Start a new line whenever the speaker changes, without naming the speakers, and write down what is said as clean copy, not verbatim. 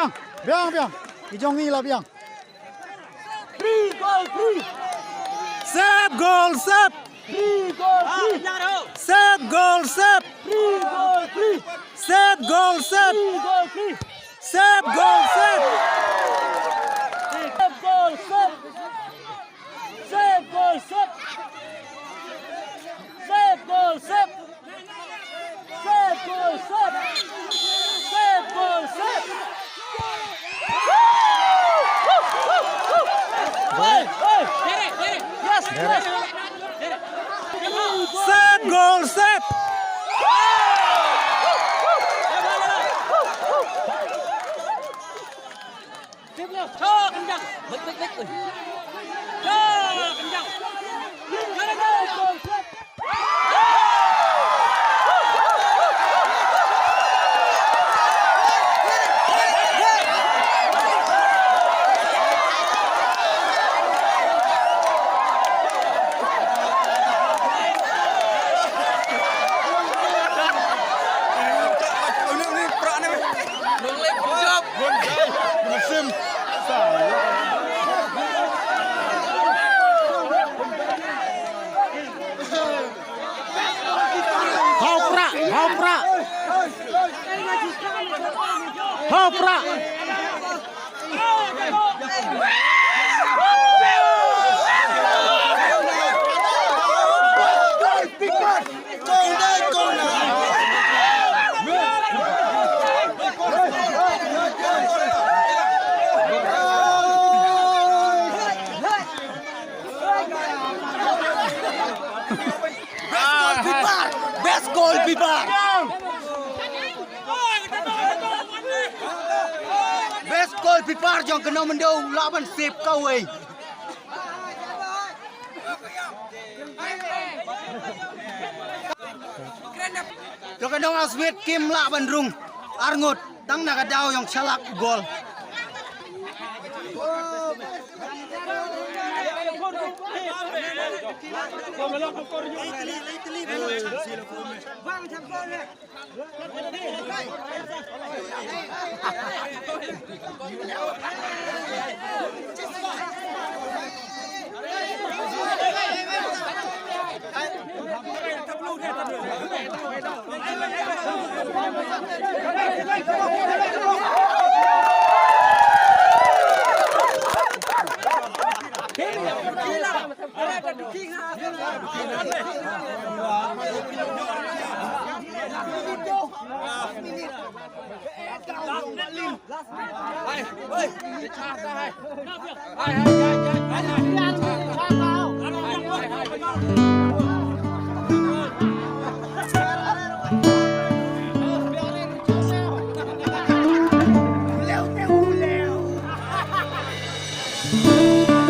biang. Ijong ni lah biang.
3 goal 3.
Save goal save.
3 goal 3.
Save goal save.
3 goal 3.
Save goal save.
3 goal 3.
Save goal save.
Save goal save. Save goal save. Save goal save. Save goal save. Save goal save. Hey, hey. Yes, yes.
Save goal save.
Cho kencang. Baik. Cho kencang.
Hopra.
Best goalkeeper. Best goalkeeper yang kena mendau lawan save kau eh. Yang kena aswit kim lawan rung Arngut tang nak dau yang salak gol. Hai,